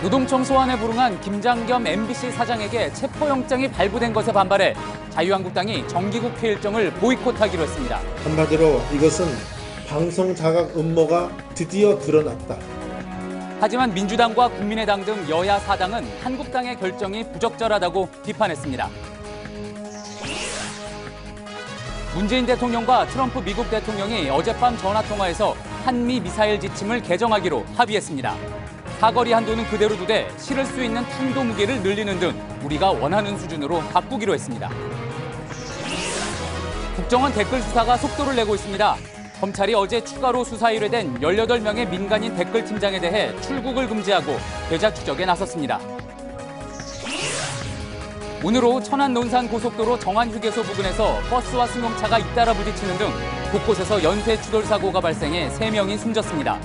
노동청 소환에 불응한 김장겸 MBC 사장에게 체포영장이 발부된 것에 반발해 자유한국당이 정기국회 일정을 보이콧하기로 했습니다. 한마디로 이것은 방송 자각 음모가 드디어 드러났다. 하지만 민주당과 국민의당 등 여야 4당은 한국당의 결정이 부적절하다고 비판했습니다. 문재인 대통령과 트럼프 미국 대통령이 어젯밤 전화통화에서 한미 미사일 지침을 개정하기로 합의했습니다. 사거리 한도는 그대로 두되 실을 수 있는 탄도 무게를 늘리는 등 우리가 원하는 수준으로 바꾸기로 했습니다. 국정원 댓글 수사가 속도를 내고 있습니다. 검찰이 어제 추가로 수사 의뢰된 18명의 민간인 댓글팀장에 대해 출국을 금지하고 계좌 추적에 나섰습니다. 오늘 오후 천안 논산 고속도로 정안휴게소 부근에서 버스와 승용차가 잇따라 부딪히는 등 곳곳에서 연쇄 추돌 사고가 발생해 3명이 숨졌습니다.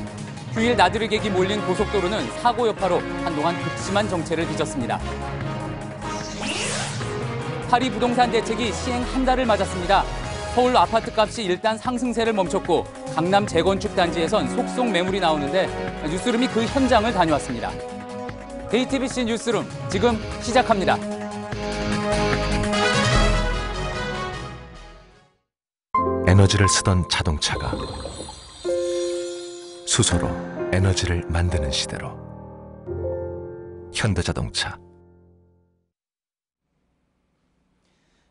휴일 나들이객이 몰린 고속도로는 사고 여파로 한동안 극심한 정체를 빚었습니다. 파리 부동산 대책이 시행 한 달을 맞았습니다. 서울 아파트값이 일단 상승세를 멈췄고 강남 재건축 단지에선 속속 매물이 나오는데 뉴스룸이 그 현장을 다녀왔습니다. JTBC 뉴스룸 지금 시작합니다. 에너지를 쓰던 자동차가 수소로 에너지를 만드는 시대로 현대자동차.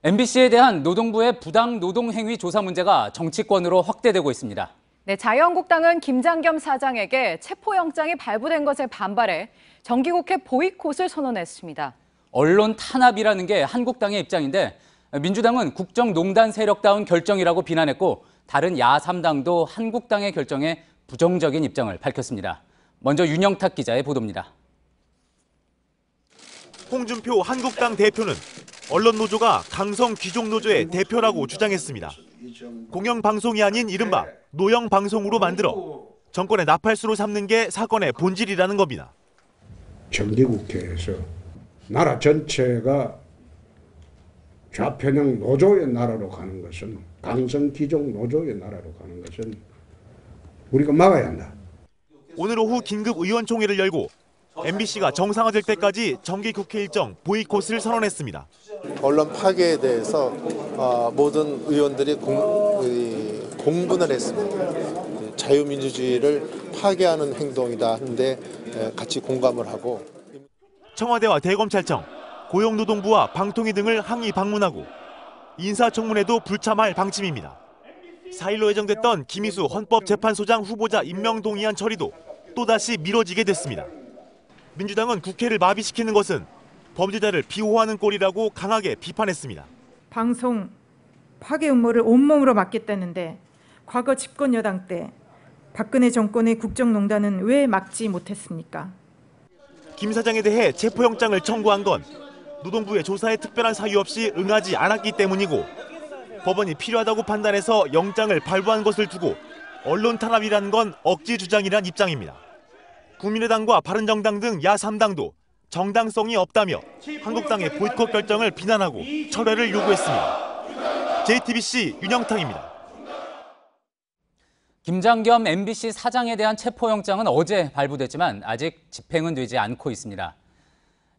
MBC에 대한 노동부의 부당 노동행위 조사 문제가 정치권으로 확대되고 있습니다. 네, 자유한국당은 김장겸 사장에게 체포영장이 발부된 것에 반발해 정기국회 보이콧을 선언했습니다. 언론 탄압이라는 게 한국당의 입장인데 민주당은 국정농단 세력다운 결정이라고 비난했고 다른 야3당도 한국당의 결정에 부정적인 입장을 밝혔습니다. 먼저 윤영탁 기자의 보도입니다. 홍준표 한국당 대표는 언론노조가 강성 귀족노조의 대표라고 주장했습니다. 공영방송이 아닌 이른바 노영방송으로 만들어 정권의 나팔수로 삼는 게 사건의 본질이라는 겁니다. 정기국회에서 나라 전체가 좌편형 노조의 나라로 가는 것은, 강성 귀족 노조의 나라로 가는 것은 우리가 막아야 한다. 오늘 오후 긴급 의원총회를 열고 MBC가 정상화될 때까지 정기국회 일정 보이콧을 선언했습니다. 언론 파괴에 대해서 모든 의원들이 공분을 했습니다. 자유민주주의를 파괴하는 행동이다 하는데 같이 공감을 하고. 청와대와 대검찰청, 고용노동부와 방통위 등을 항의 방문하고 인사청문회도 불참할 방침입니다. 4일로 예정됐던 김희수 헌법재판소장 후보자 임명 동의안 처리도 또다시 미뤄지게 됐습니다. 민주당은 국회를 마비시키는 것은 범죄자를 비호하는 꼴이라고 강하게 비판했습니다. 방송 파괴 음모를 온몸으로 막겠다는데 과거 집권 여당 때 박근혜 정권의 국정농단은 왜 막지 못했습니까? 김 사장에 대해 체포영장을 청구한 건 노동부의 조사에 특별한 사유 없이 응하지 않았기 때문이고 법원이 필요하다고 판단해서 영장을 발부한 것을 두고 언론 탄압이라는 건 억지 주장이란 입장입니다. 국민의당과 바른정당 등 야3당도 정당성이 없다며 한국당의 보이콧 결정을 비난하고 철회를 요구했습니다. JTBC 윤영탁입니다. 김장겸 MBC 사장에 대한 체포영장은 어제 발부됐지만 아직 집행은 되지 않고 있습니다.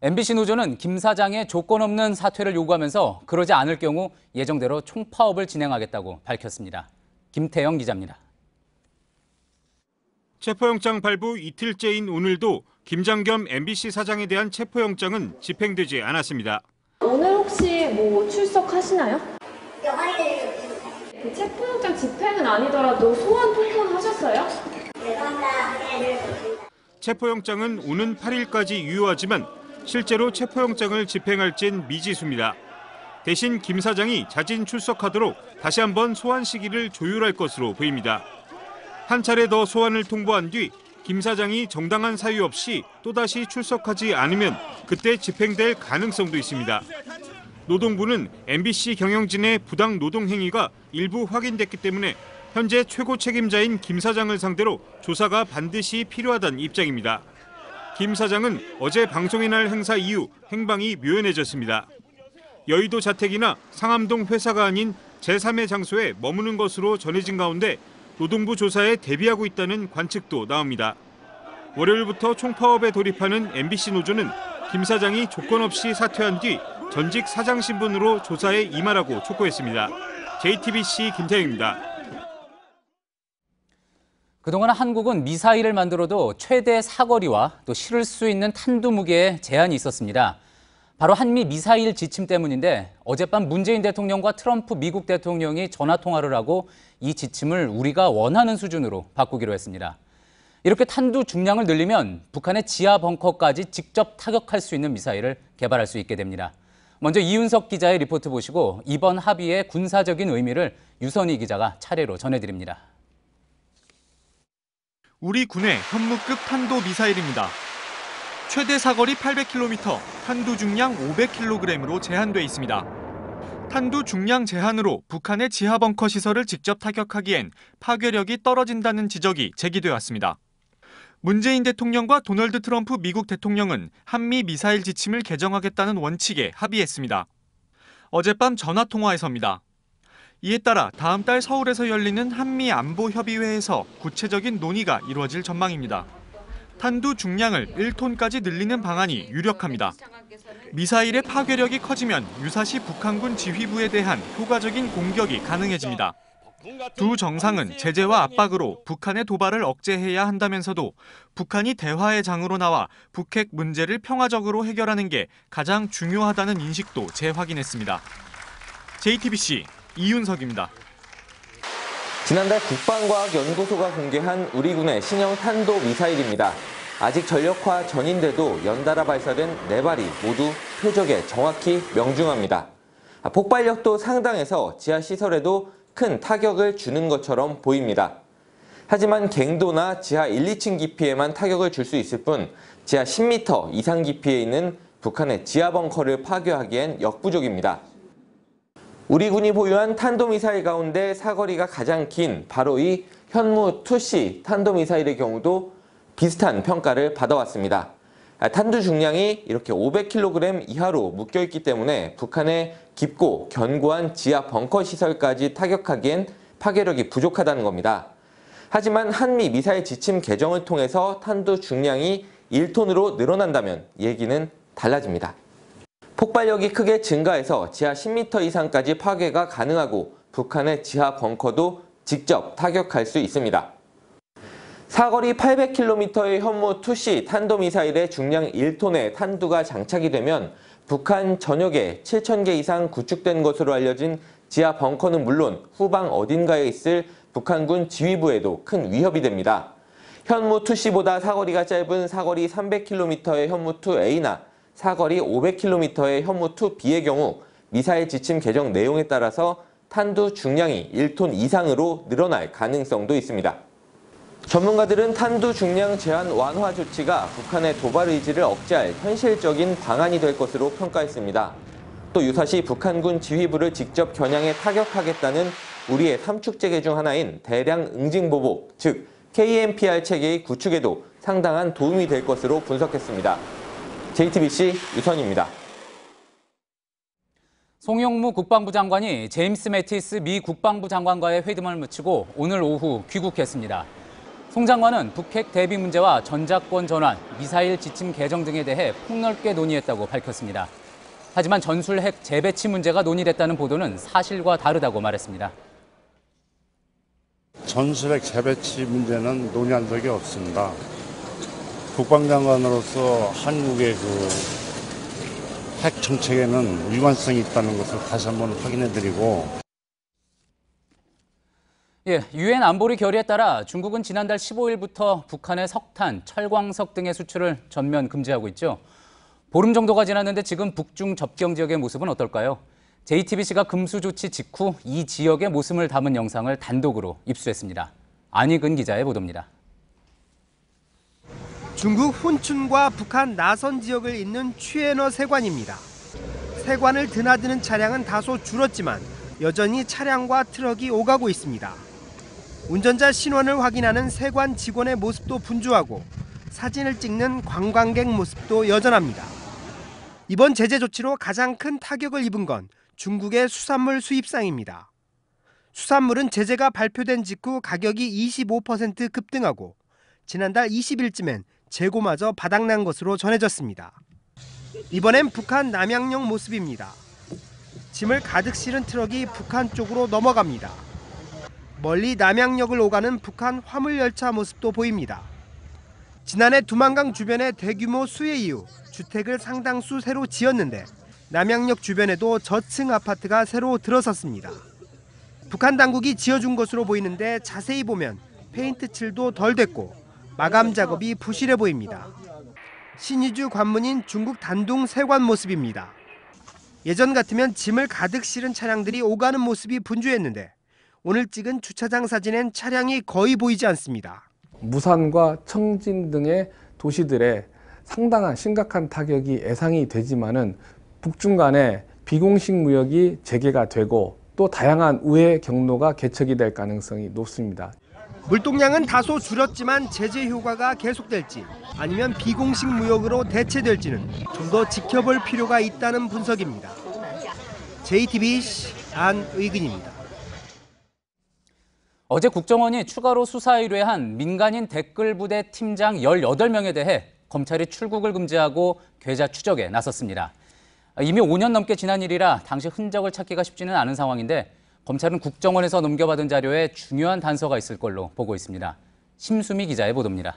MBC 노조는 김 사장의 조건 없는 사퇴를 요구하면서 그러지 않을 경우 예정대로 총파업을 진행하겠다고 밝혔습니다. 김태영 기자입니다. 체포영장 발부 이틀째인 오늘도 김장겸 MBC 사장에 대한 체포영장은 집행되지 않았습니다. 오늘 혹시 출석하시나요? 그 체포영장 집행은 아니더라도 소환 통보는 하셨어요? 체포영장은 오는 8일까지 유효하지만 실제로 체포영장을 집행할진 미지수입니다. 대신 김 사장이 자진 출석하도록 다시 한번 소환 시기를 조율할 것으로 보입니다. 한 차례 더 소환을 통보한 뒤 김 사장이 정당한 사유 없이 또다시 출석하지 않으면 그때 집행될 가능성도 있습니다. 노동부는 MBC 경영진의 부당 노동 행위가 일부 확인됐기 때문에 현재 최고 책임자인 김 사장을 상대로 조사가 반드시 필요하다는 입장입니다. 김 사장은 어제 방송의 날 행사 이후 행방이 묘연해졌습니다. 여의도 자택이나 상암동 회사가 아닌 제3의 장소에 머무는 것으로 전해진 가운데 노동부 조사에 대비하고 있다는 관측도 나옵니다. 월요일부터 총파업에 돌입하는 MBC 노조는 김 사장이 조건 없이 사퇴한 뒤 전직 사장 신분으로 조사에 임하라고 촉구했습니다. JTBC 김태형입니다. 그동안 한국은 미사일을 만들어도 최대 사거리와 또 실을 수 있는 탄두 무게에 제한이 있었습니다. 바로 한미 미사일 지침 때문인데 어젯밤 문재인 대통령과 트럼프 미국 대통령이 전화 통화를 하고 이 지침을 우리가 원하는 수준으로 바꾸기로 했습니다. 이렇게 탄두 중량을 늘리면 북한의 지하 벙커까지 직접 타격할 수 있는 미사일을 개발할 수 있게 됩니다. 먼저 이윤석 기자의 리포트 보시고 이번 합의의 군사적인 의미를 유선희 기자가 차례로 전해드립니다. 우리 군의 현무급 탄도 미사일입니다. 최대 사거리 800km, 탄두 중량 500kg으로 제한돼 있습니다. 탄두 중량 제한으로 북한의 지하 벙커 시설을 직접 타격하기엔 파괴력이 떨어진다는 지적이 제기돼 왔습니다. 문재인 대통령과 도널드 트럼프 미국 대통령은 한미 미사일 지침을 개정하겠다는 원칙에 합의했습니다. 어젯밤 전화 통화에서입니다. 이에 따라 다음 달 서울에서 열리는 한미 안보협의회에서 구체적인 논의가 이루어질 전망입니다. 탄두 중량을 1톤까지 늘리는 방안이 유력합니다. 미사일의 파괴력이 커지면 유사시 북한군 지휘부에 대한 효과적인 공격이 가능해집니다. 두 정상은 제재와 압박으로 북한의 도발을 억제해야 한다면서도 북한이 대화의 장으로 나와 북핵 문제를 평화적으로 해결하는 게 가장 중요하다는 인식도 재확인했습니다. JTBC 이윤석입니다. 지난달 국방과학연구소가 공개한 우리 군의 신형 탄도 미사일입니다. 아직 전력화 전인데도 연달아 발사된 4발이 모두 표적에 정확히 명중합니다. 폭발력도 상당해서 지하 시설에도 큰 타격을 주는 것처럼 보입니다. 하지만 갱도나 지하 1, 2층 깊이에만 타격을 줄 수 있을 뿐 지하 10m 이상 깊이에 있는 북한의 지하 벙커를 파괴하기엔 역부족입니다. 우리 군이 보유한 탄도미사일 가운데 사거리가 가장 긴 바로 이 현무-2C 탄도미사일의 경우도 비슷한 평가를 받아왔습니다. 탄두 중량이 이렇게 500kg 이하로 묶여있기 때문에 북한의 깊고 견고한 지하 벙커 시설까지 타격하기엔 파괴력이 부족하다는 겁니다. 하지만 한미 미사일 지침 개정을 통해서 탄두 중량이 1톤으로 늘어난다면 얘기는 달라집니다. 폭발력이 크게 증가해서 지하 10m 이상까지 파괴가 가능하고 북한의 지하 벙커도 직접 타격할 수 있습니다. 사거리 800km의 현무-2C 탄도미사일의 중량 1톤의 탄두가 장착이 되면 북한 전역에 7,000개 이상 구축된 것으로 알려진 지하 벙커는 물론 후방 어딘가에 있을 북한군 지휘부에도 큰 위협이 됩니다. 현무-2C보다 사거리가 짧은 사거리 300km의 현무-2A나 사거리 500km의 현무-2B의 경우 미사일 지침 개정 내용에 따라서 탄두 중량이 1톤 이상으로 늘어날 가능성도 있습니다. 전문가들은 탄두 중량 제한 완화 조치가 북한의 도발 의지를 억제할 현실적인 방안이 될 것으로 평가했습니다. 또 유사시 북한군 지휘부를 직접 겨냥해 타격하겠다는 우리의 3축제계 중 하나인 대량 응징보복, 즉 KMPR 체계의 구축에도 상당한 도움이 될 것으로 분석했습니다. JTBC 유선입니다. 송영무 국방부 장관이 제임스 매티스 미 국방부 장관과의 회담을 마치고 오늘 오후 귀국했습니다. 송 장관은 북핵 대비 문제와 전자권 전환, 미사일 지침 개정 등에 대해 폭넓게 논의했다고 밝혔습니다. 하지만 전술 핵 재배치 문제가 논의됐다는 보도는 사실과 다르다고 말했습니다. 전술 핵 재배치 문제는 논의한 적이 없습니다. 국방장관으로서 한국의 핵 정책에는 유관성이 있다는 것을 다시 한번 확인해드리고. 유엔 안보리 결의에 따라 중국은 지난달 15일부터 북한의 석탄, 철광석 등의 수출을 전면 금지하고 있죠. 보름 정도가 지났는데 지금 북중 접경 지역의 모습은 어떨까요? JTBC가 금수 조치 직후 이 지역의 모습을 담은 영상을 단독으로 입수했습니다. 안희근 기자의 보도입니다. 중국 훈춘과 북한 나선 지역을 잇는 취해너 세관입니다. 세관을 드나드는 차량은 다소 줄었지만 여전히 차량과 트럭이 오가고 있습니다. 운전자 신원을 확인하는 세관 직원의 모습도 분주하고 사진을 찍는 관광객 모습도 여전합니다. 이번 제재 조치로 가장 큰 타격을 입은 건 중국의 수산물 수입상입니다. 수산물은 제재가 발표된 직후 가격이 25% 급등하고 지난달 20일쯤엔 재고마저 바닥난 것으로 전해졌습니다. 이번엔 북한 남양역 모습입니다. 짐을 가득 실은 트럭이 북한 쪽으로 넘어갑니다. 멀리 남양역을 오가는 북한 화물열차 모습도 보입니다. 지난해 두만강 주변에 대규모 수해 이후 주택을 상당수 새로 지었는데 남양역 주변에도 저층 아파트가 새로 들어섰습니다. 북한 당국이 지어준 것으로 보이는데 자세히 보면 페인트 칠도 덜 됐고 마감 작업이 부실해 보입니다. 신의주 관문인 중국 단둥 세관 모습입니다. 예전 같으면 짐을 가득 실은 차량들이 오가는 모습이 분주했는데 오늘 찍은 주차장 사진엔 차량이 거의 보이지 않습니다. 무산과 청진 등의 도시들에 상당한 심각한 타격이 예상이 되지만은 북중 간에 비공식 무역이 재개가 되고 또 다양한 우회 경로가 개척이 될 가능성이 높습니다. 물동량은 다소 줄었지만 제재 효과가 계속될지 아니면 비공식 무역으로 대체될지는 좀 더 지켜볼 필요가 있다는 분석입니다. JTBC 안의근입니다. 어제 국정원이 추가로 수사 의뢰한 민간인 댓글 부대 팀장 18명에 대해 검찰이 출국을 금지하고 계좌 추적에 나섰습니다. 이미 5년 넘게 지난 일이라 당시 흔적을 찾기가 쉽지는 않은 상황인데 검찰은 국정원에서 넘겨받은 자료에 중요한 단서가 있을 걸로 보고 있습니다. 심수미 기자의 보도입니다.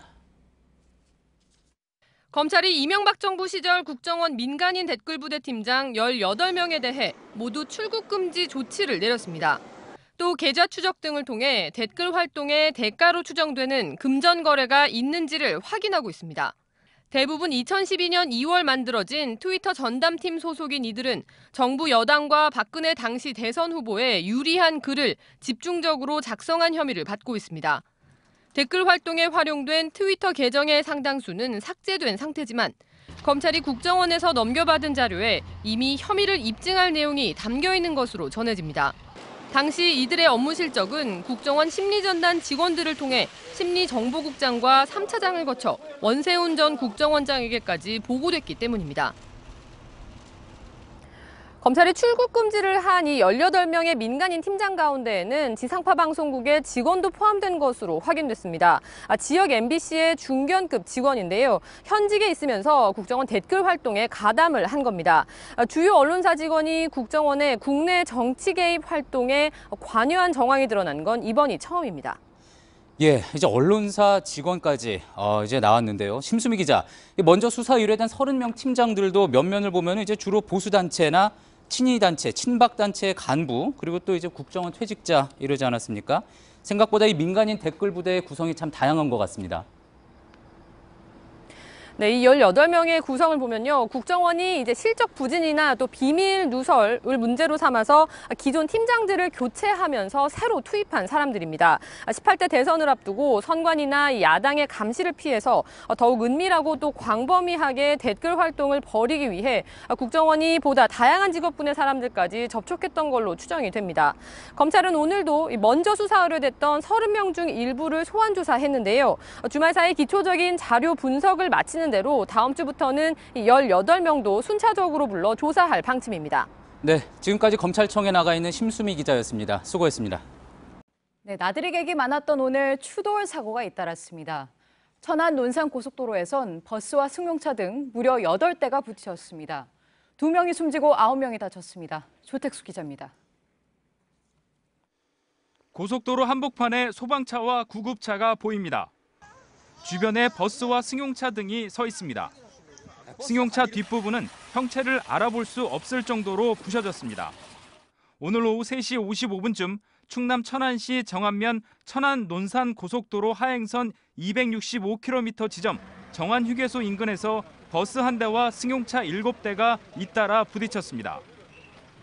검찰이 이명박 정부 시절 국정원 민간인 댓글 부대 팀장 18명에 대해 모두 출국 금지 조치를 내렸습니다. 또 계좌 추적 등을 통해 댓글 활동의 대가로 추정되는 금전 거래가 있는지를 확인하고 있습니다. 대부분 2012년 2월 만들어진 트위터 전담팀 소속인 이들은 정부 여당과 박근혜 당시 대선 후보에 유리한 글을 집중적으로 작성한 혐의를 받고 있습니다. 댓글 활동에 활용된 트위터 계정의 상당수는 삭제된 상태지만 검찰이 국정원에서 넘겨받은 자료에 이미 혐의를 입증할 내용이 담겨 있는 것으로 전해집니다. 당시 이들의 업무 실적은 국정원 심리전단 직원들을 통해 심리정보국장과 3차장을 거쳐 원세훈 전 국정원장에게까지 보고됐기 때문입니다. 검찰이 출국 금지를 한 이 18명의 민간인 팀장 가운데에는 지상파 방송국의 직원도 포함된 것으로 확인됐습니다. 지역 MBC의 중견급 직원인데요. 현직에 있으면서 국정원 댓글 활동에 가담을 한 겁니다. 주요 언론사 직원이 국정원의 국내 정치 개입 활동에 관여한 정황이 드러난 건 이번이 처음입니다. 예, 이제 언론사 직원까지 이제 나왔는데요. 심수미 기자, 먼저 수사 의뢰된 30명 팀장들도 면면을 보면 이제 주로 보수단체나 친이단체, 친박단체의 간부, 그리고 또 이제 국정원 퇴직자 이러지 않았습니까? 생각보다 이 민간인 댓글 부대의 구성이 참 다양한 것 같습니다. 네, 이 18명의 구성을 보면요. 국정원이 이제 실적 부진이나 또 비밀 누설을 문제로 삼아서 기존 팀장들을 교체하면서 새로 투입한 사람들입니다. 18대 대선을 앞두고 선관위나 야당의 감시를 피해서 더욱 은밀하고 또 광범위하게 댓글 활동을 벌이기 위해 국정원이 보다 다양한 직업군의 사람들까지 접촉했던 걸로 추정이 됩니다. 검찰은 오늘도 먼저 수사 의뢰됐던 30명 중 일부를 소환 조사했는데요. 주말 사이 기초적인 자료 분석을 마치는 대로 다음 주부터는 18명도 순차적으로 불러 조사할 방침입니다. 네, 지금까지 검찰청에 나가 있는 심수미 기자였습니다. 수고했습니다. 네, 나들이 객이 많았던 오늘 추돌 사고가 잇따랐습니다. 천안 논산고속도로에선 버스와 승용차 등 무려 8대가 부딪혔습니다. 2명이 숨지고 9명이 다쳤습니다. 조택수 기자입니다. 고속도로 한복판에 소방차와 구급차가 보입니다. 주변에 버스와 승용차 등이 서 있습니다. 승용차 뒷부분은 형체를 알아볼 수 없을 정도로 부셔졌습니다. 오늘 오후 3시 55분쯤 충남 천안시 정안면 천안 논산 고속도로 하행선 265km 지점 정안휴게소 인근에서 버스 한 대와 승용차 7대가 잇따라 부딪혔습니다.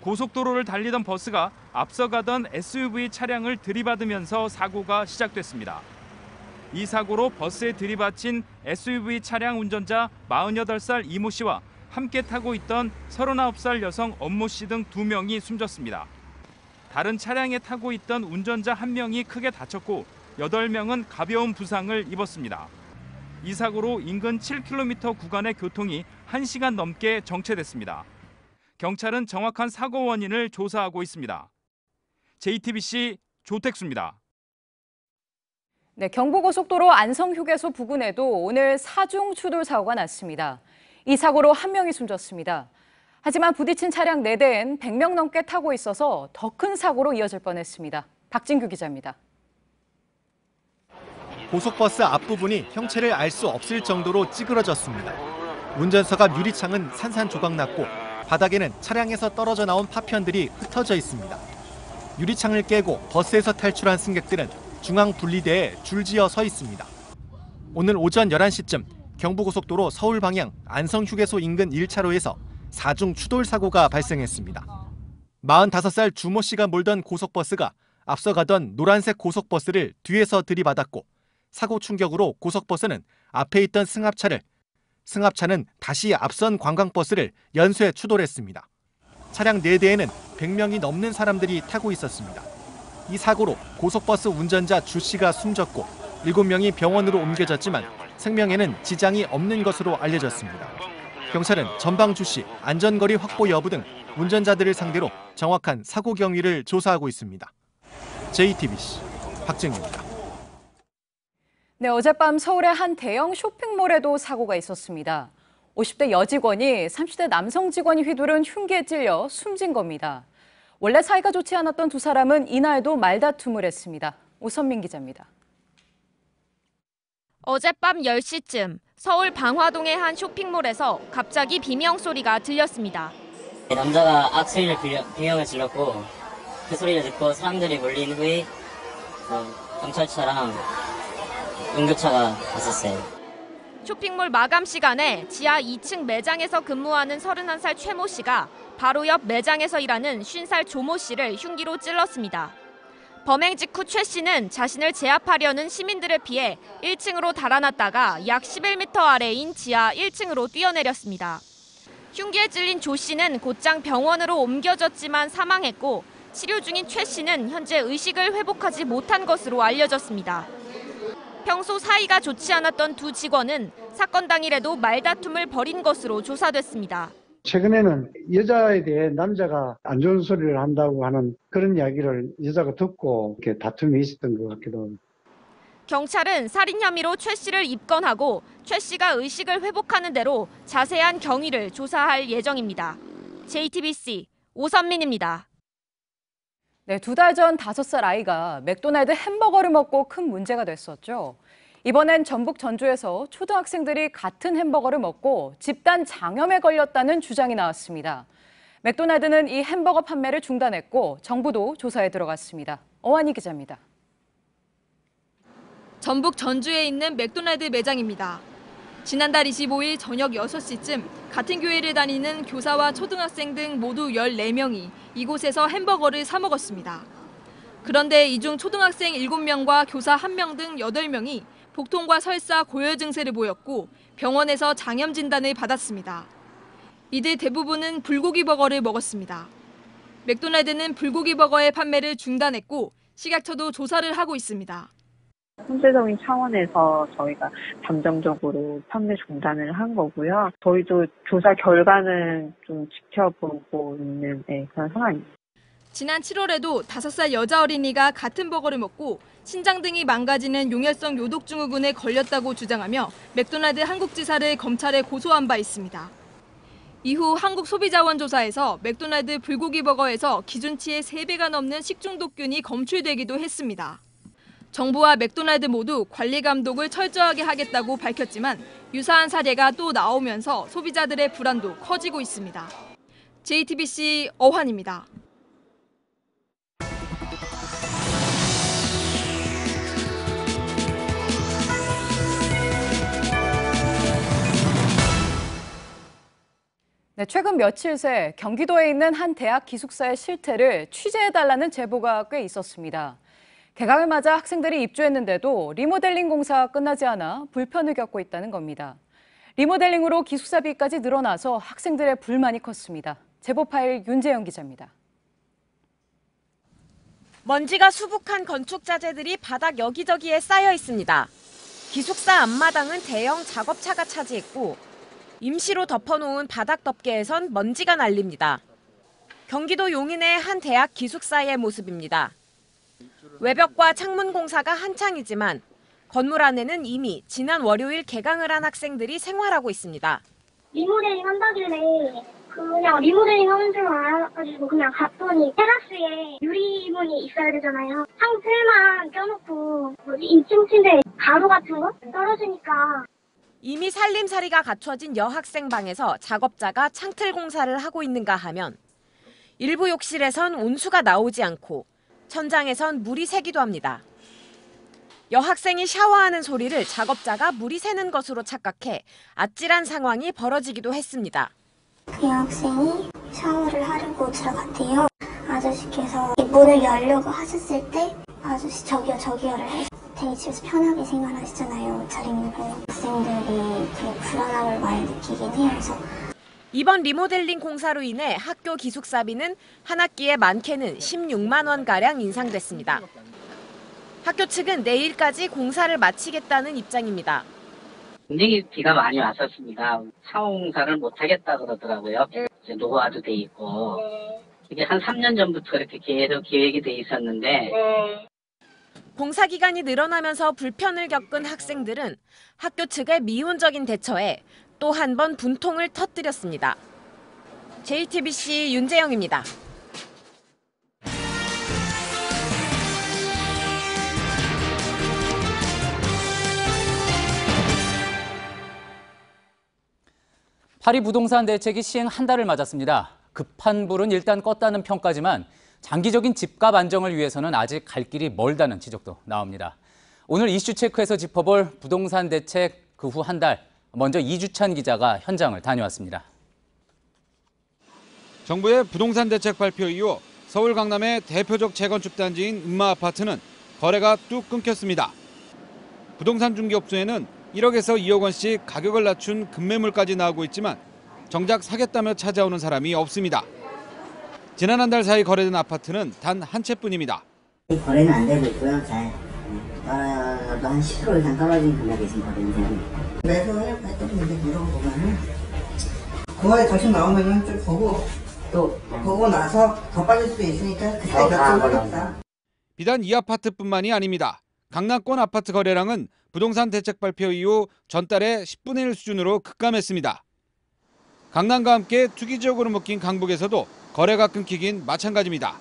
고속도로를 달리던 버스가 앞서가던 SUV 차량을 들이받으면서 사고가 시작됐습니다. 이 사고로 버스에 들이받친 SUV 차량 운전자 48살 이모 씨와 함께 타고 있던 39살 여성 엄모 씨 등 2명이 숨졌습니다. 다른 차량에 타고 있던 운전자 1명이 크게 다쳤고 8명은 가벼운 부상을 입었습니다. 이 사고로 인근 7km 구간의 교통이 1시간 넘게 정체됐습니다. 경찰은 정확한 사고 원인을 조사하고 있습니다. JTBC 조택수입니다. 네, 경부고속도로 안성휴게소 부근에도 오늘 4중 추돌 사고가 났습니다. 이 사고로 한 명이 숨졌습니다. 하지만 부딪힌 차량 4대엔 100명 넘게 타고 있어서 더 큰 사고로 이어질 뻔했습니다. 박진규 기자입니다. 고속버스 앞부분이 형체를 알 수 없을 정도로 찌그러졌습니다. 운전석앞 유리창은 산산조각났고 바닥에는 차량에서 떨어져 나온 파편들이 흩어져 있습니다. 유리창을 깨고 버스에서 탈출한 승객들은 중앙 분리대에 줄지어 서 있습니다. 오늘 오전 11시쯤 경부고속도로 서울 방향 안성휴게소 인근 1차로에서 4중 추돌 사고가 발생했습니다. 45살 주모 씨가 몰던 고속버스가 앞서 가던 노란색 고속버스를 뒤에서 들이받았고 사고 충격으로 고속버스는 앞에 있던 승합차는 다시 앞선 관광버스를 연쇄 추돌했습니다. 차량 4대에는 100명이 넘는 사람들이 타고 있었습니다. 이 사고로 고속버스 운전자 주 씨가 숨졌고 7명이 병원으로 옮겨졌지만 생명에는 지장이 없는 것으로 알려졌습니다. 경찰은 전방 주시, 안전거리 확보 여부 등 운전자들을 상대로 정확한 사고 경위를 조사하고 있습니다. JTBC 박정희입니다. 네, 어젯밤 서울의 한 대형 쇼핑몰에도 사고가 있었습니다. 50대 여직원이 30대 남성 직원이 휘두른 흉기에 찔려 숨진 겁니다. 원래 사이가 좋지 않았던 두 사람은 이날도 말다툼을 했습니다. 오선민 기자입니다. 어젯밤 10시쯤 서울 방화동의 한 쇼핑몰에서 갑자기 비명 소리가 들렸습니다. 남자가 악소리를 비명을 질렀고 그 소리를 듣고 사람들이 몰린 후에 경찰차랑 응급차가 왔었어요. 쇼핑몰 마감 시간에 지하 2층 매장에서 근무하는 31살 최모 씨가 바로 옆 매장에서 일하는 50살 조모 씨를 흉기로 찔렀습니다. 범행 직후 최 씨는 자신을 제압하려는 시민들을 피해 1층으로 달아났다가 약 11m 아래인 지하 1층으로 뛰어내렸습니다. 흉기에 찔린 조 씨는 곧장 병원으로 옮겨졌지만 사망했고 치료 중인 최 씨는 현재 의식을 회복하지 못한 것으로 알려졌습니다. 평소 사이가 좋지 않았던 두 직원은 사건 당일에도 말다툼을 벌인 것으로 조사됐습니다. 최근에는 여자에 대해 남자가 안 좋은 소리를 한다고 하는 그런 이야기를 여자가 듣고 이렇게 다툼이 있었던 것 같기도 합니다. 경찰은 살인 혐의로 최 씨를 입건하고 최 씨가 의식을 회복하는 대로 자세한 경위를 조사할 예정입니다. JTBC 오선민입니다. 네, 2달 전 5살 아이가 맥도날드 햄버거를 먹고 큰 문제가 됐었죠. 이번엔 전북 전주에서 초등학생들이 같은 햄버거를 먹고 집단 장염에 걸렸다는 주장이 나왔습니다. 맥도날드는 이 햄버거 판매를 중단했고 정부도 조사에 들어갔습니다. 어환희 기자입니다. 전북 전주에 있는 맥도날드 매장입니다. 지난달 25일 저녁 6시쯤 같은 교회를 다니는 교사와 초등학생 등 모두 14명이 이곳에서 햄버거를 사 먹었습니다. 그런데 이 중 초등학생 7명과 교사 1명 등 8명이 복통과 설사, 고열 증세를 보였고 병원에서 장염 진단을 받았습니다. 이들 대부분은 불고기 버거를 먹었습니다. 맥도날드는 불고기 버거의 판매를 중단했고 식약처도 조사를 하고 있습니다. 선제적인 차원에서 저희가 잠정적으로 판매 중단을 한 거고요. 저희도 조사 결과는 좀 지켜보고 있는 그런 상황입니다. 지난 7월에도 5살 여자 어린이가 같은 버거를 먹고 신장 등이 망가지는 용혈성 요독증후군에 걸렸다고 주장하며 맥도날드 한국지사를 검찰에 고소한 바 있습니다. 이후 한국소비자원조사에서 맥도날드 불고기 버거에서 기준치의 3배가 넘는 식중독균이 검출되기도 했습니다. 정부와 맥도날드 모두 관리 감독을 철저하게 하겠다고 밝혔지만 유사한 사례가 또 나오면서 소비자들의 불안도 커지고 있습니다. JTBC 어환입니다. 네, 최근 며칠 새 경기도에 있는 한 대학 기숙사의 실태를 취재해달라는 제보가 꽤 있었습니다. 개강을 맞아 학생들이 입주했는데도 리모델링 공사가 끝나지 않아 불편을 겪고 있다는 겁니다. 리모델링으로 기숙사비까지 늘어나서 학생들의 불만이 컸습니다. 제보 파일 윤재영 기자입니다. 먼지가 수북한 건축 자재들이 바닥 여기저기에 쌓여 있습니다. 기숙사 앞마당은 대형 작업차가 차지했고 임시로 덮어놓은 바닥 덮개에선 먼지가 날립니다. 경기도 용인의 한 대학 기숙사의 모습입니다. 외벽과 창문 공사가 한창이지만 건물 안에는 이미 지난 월요일 개강을 한 학생들이 생활하고 있습니다. 리모델링 한다길래 그냥 리모델링 하는 줄 알아가지고 그냥 갔더니 테라스에 유리문이 있어야 되잖아요. 창틀만 껴놓고 2층 침대 가로 같은 거 떨어지니까. 이미 살림살이가 갖춰진 여학생 방에서 작업자가 창틀 공사를 하고 있는가 하면 일부 욕실에선 온수가 나오지 않고 천장에선 물이 새기도 합니다. 여학생이 샤워하는 소리를 작업자가 물이 새는 것으로 착각해 아찔한 상황이 벌어지기도 했습니다. 그 여학생이 샤워를 하려고 들어갔대요. 아저씨께서 문을 열려고 하셨을 때 아저씨 저기요를 해서 되게 집에서 편하게 생활하시잖아요. 잘 있는 학생들이 되게 불안함을 많이 느끼긴 해요. 그래서 이번 리모델링 공사로 인해 학교 기숙사비는 한 학기에 많게는 16만 원가량 인상됐습니다. 학교 측은 내일까지 공사를 마치겠다는 입장입니다. 굉장히 비가 많이 왔었습니다. 샤워 공사를 못하겠다 그러더라고요. 이제 노후화도 돼 있고 이게 한 3년 전부터 이렇게 계속 기획이 돼 있었는데 공사 기간이 늘어나면서 불편을 겪은 학생들은 학교 측의 미온적인 대처에 또 한 번 분통을 터뜨렸습니다. JTBC 윤재영입니다. 파리 부동산 대책이 시행 한 달을 맞았습니다. 급한 불은 일단 껐다는 평가지만 장기적인 집값 안정을 위해서는 아직 갈 길이 멀다는 지적도 나옵니다. 오늘 이슈 체크에서 짚어볼 부동산 대책 그 후 한 달, 먼저 이주찬 기자가 현장을 다녀왔습니다. 정부의 부동산 대책 발표 이후 서울 강남의 대표적 재건축 단지인 음마아파트는 거래가 뚝 끊겼습니다. 부동산 중개업소에는 1억에서 2억 원씩 가격을 낮춘 급매물까지 나오고 있지만 정작 사겠다며 찾아오는 사람이 없습니다. 지난 한 달 사이 거래된 아파트는 단 한 채뿐입니다. 거래는 안 되고 있고요. 잘 떨어도 한 10% 이상 떨어진 금액이 지금 거래는 되고 있고. 매수를 했던 분들 물어보면은 9월에 다시 나오면은 좀 보고 나서 더 빠질 수도 있으니까 그때 결정하겠다. 비단 이 아파트뿐만이 아닙니다. 강남권 아파트 거래량은 부동산 대책 발표 이후 전달의 10분의 1 수준으로 급감했습니다. 강남과 함께 투기 지역으로 묶인 강북에서도 거래가 끊기긴 마찬가지입니다.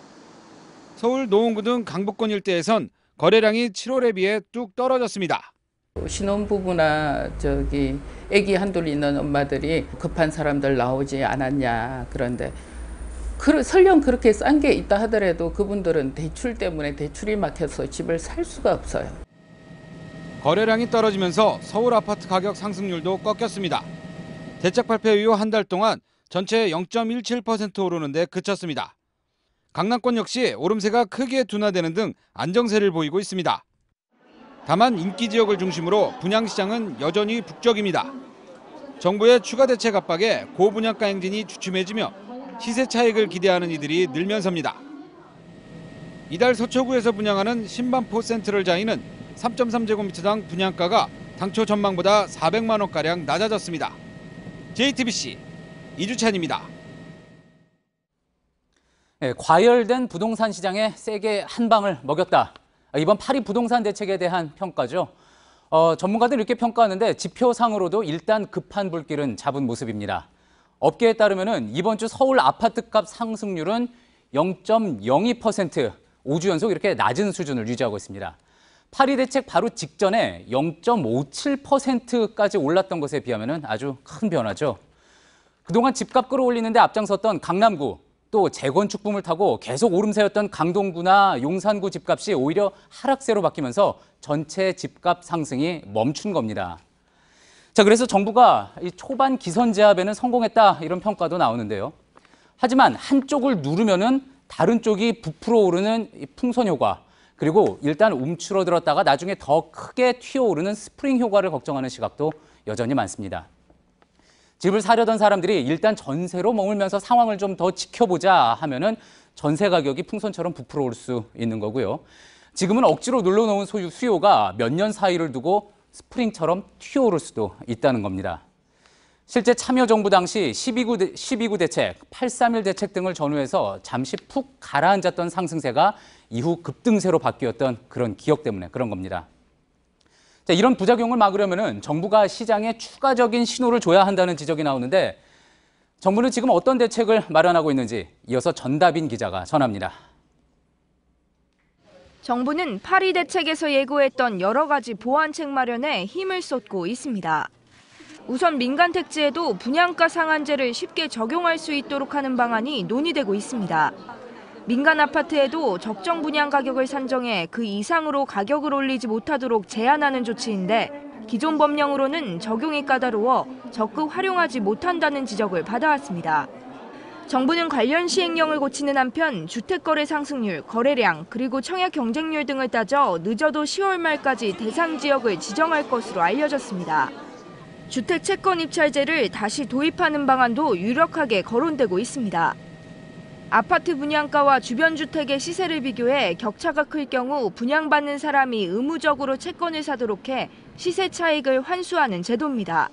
서울 노원구 등 강북권 일대에선 거래량이 7월에 비해 뚝 떨어졌습니다. 신혼부부나 아기 한둘 있는 엄마들이 급한 사람들 나오지 않았냐. 그런데 설령 그렇게 싼 게 있다 하더라도 그분들은 대출 때문에 대출이 막혀서 집을 살 수가 없어요. 거래량이 떨어지면서 서울 아파트 가격 상승률도 꺾였습니다. 대책 발표 이후 한 달 동안 전체 0.17% 오르는 데 그쳤습니다. 강남권 역시 오름세가 크게 둔화되는 등 안정세를 보이고 있습니다. 다만 인기 지역을 중심으로 분양시장은 여전히 북적입니다. 정부의 추가 대책 압박에 고분양가 행진이 주춤해지며 시세 차익을 기대하는 이들이 늘면서입니다. 이달 서초구에서 분양하는 신반포 센트럴자이는 3.3제곱미터당 분양가가 당초 전망보다 400만 원가량 낮아졌습니다. JTBC 이주찬입니다. 네, 과열된 부동산 시장에 세게 한 방을 먹였다. 이번 파리 부동산 대책에 대한 평가죠. 전문가들은 이렇게 평가하는데 지표상으로도 일단 급한 불길은 잡은 모습입니다. 업계에 따르면 이번 주 서울 아파트값 상승률은 0.02%, 5주 연속 이렇게 낮은 수준을 유지하고 있습니다. 파리 대책 바로 직전에 0.57%까지 올랐던 것에 비하면 아주 큰 변화죠. 그동안 집값 끌어올리는 데 앞장섰던 강남구, 또 재건축 붐을 타고 계속 오름세였던 강동구나 용산구 집값이 오히려 하락세로 바뀌면서 전체 집값 상승이 멈춘 겁니다. 자, 그래서 정부가 이 초반 기선 제압에는 성공했다 이런 평가도 나오는데요. 하지만 한쪽을 누르면은 다른 쪽이 부풀어 오르는 풍선 효과, 그리고 일단 움츠러들었다가 나중에 더 크게 튀어오르는 스프링 효과를 걱정하는 시각도 여전히 많습니다. 집을 사려던 사람들이 일단 전세로 머물면서 상황을 좀 더 지켜보자 하면은 전세 가격이 풍선처럼 부풀어 올 수 있는 거고요. 지금은 억지로 눌러놓은 수요가 몇 년 사이를 두고 스프링처럼 튀어오를 수도 있다는 겁니다. 실제 참여정부 당시 12구 대책, 831 대책 등을 전후해서 잠시 푹 가라앉았던 상승세가 이후 급등세로 바뀌었던 그런 기억 때문에 그런 겁니다. 자, 이런 부작용을 막으려면 정부가 시장에 추가적인 신호를 줘야 한다는 지적이 나오는데 정부는 지금 어떤 대책을 마련하고 있는지 이어서 전다빈 기자가 전합니다. 정부는 파리 대책에서 예고했던 여러 가지 보완책 마련에 힘을 쏟고 있습니다. 우선 민간 택지에도 분양가 상한제를 쉽게 적용할 수 있도록 하는 방안이 논의되고 있습니다. 민간 아파트에도 적정 분양 가격을 산정해 그 이상으로 가격을 올리지 못하도록 제한하는 조치인데 기존 법령으로는 적용이 까다로워 적극 활용하지 못한다는 지적을 받아왔습니다. 정부는 관련 시행령을 고치는 한편 주택거래 상승률, 거래량, 그리고 청약 경쟁률 등을 따져 늦어도 10월 말까지 대상 지역을 지정할 것으로 알려졌습니다. 주택 채권 입찰제를 다시 도입하는 방안도 유력하게 거론되고 있습니다. 아파트 분양가와 주변 주택의 시세를 비교해 격차가 클 경우 분양받는 사람이 의무적으로 채권을 사도록 해 시세 차익을 환수하는 제도입니다.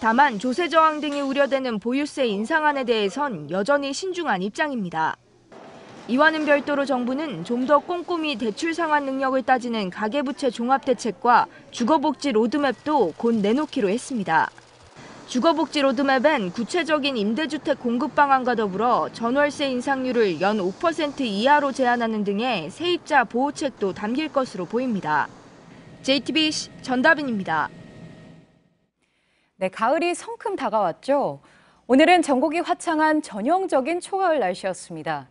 다만 조세 저항 등이 우려되는 보유세 인상안에 대해선 여전히 신중한 입장입니다. 이와는 별도로 정부는 좀 더 꼼꼼히 대출 상환 능력을 따지는 가계부채 종합대책과 주거복지 로드맵도 곧 내놓기로 했습니다. 주거복지 로드맵엔 구체적인 임대주택 공급 방안과 더불어 전월세 인상률을 연 5% 이하로 제한하는 등의 세입자 보호책도 담길 것으로 보입니다. JTBC 전다빈입니다. 네, 가을이 성큼 다가왔죠. 오늘은 전국이 화창한 전형적인 초가을 날씨였습니다.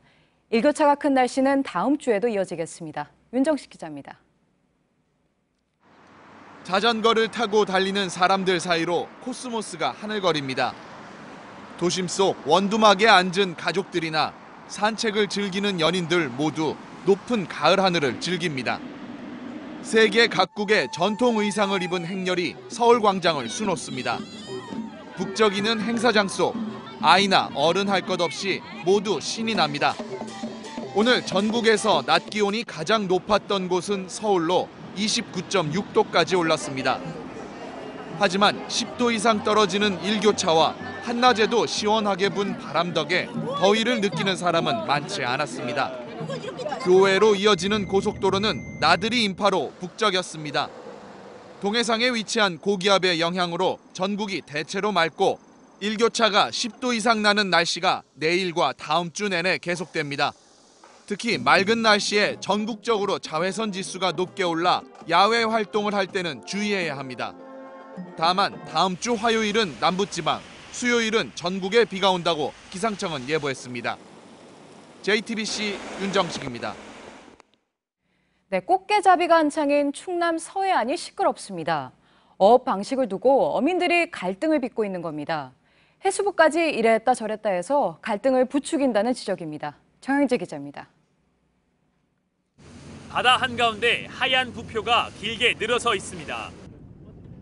일교차가 큰 날씨는 다음 주에도 이어지겠습니다. 윤정식 기자입니다. 자전거를 타고 달리는 사람들 사이로 코스모스가 하늘거립니다. 도심 속 원두막에 앉은 가족들이나 산책을 즐기는 연인들 모두 높은 가을 하늘을 즐깁니다. 세계 각국의 전통 의상을 입은 행렬이 서울광장을 수놓습니다. 북적이는 행사장 속 아이나 어른 할 것 없이 모두 신이 납니다. 오늘 전국에서 낮 기온이 가장 높았던 곳은 서울로 29.6도까지 올랐습니다. 하지만 10도 이상 떨어지는 일교차와 한낮에도 시원하게 분 바람 덕에 더위를 느끼는 사람은 많지 않았습니다. 교외로 이어지는 고속도로는 나들이 인파로 북적였습니다. 동해상에 위치한 고기압의 영향으로 전국이 대체로 맑고 일교차가 10도 이상 나는 날씨가 내일과 다음 주 내내 계속됩니다. 특히 맑은 날씨에 전국적으로 자외선 지수가 높게 올라 야외 활동을 할 때는 주의해야 합니다. 다만 다음 주 화요일은 남부지방, 수요일은 전국에 비가 온다고 기상청은 예보했습니다. JTBC 윤정식입니다. 네, 꽃게잡이가 한창인 충남 서해안이 시끄럽습니다. 어업 방식을 두고 어민들이 갈등을 빚고 있는 겁니다. 해수부까지 이랬다 저랬다 해서 갈등을 부추긴다는 지적입니다. 정영재 기자입니다. 바다 한가운데 하얀 부표가 길게 늘어서 있습니다.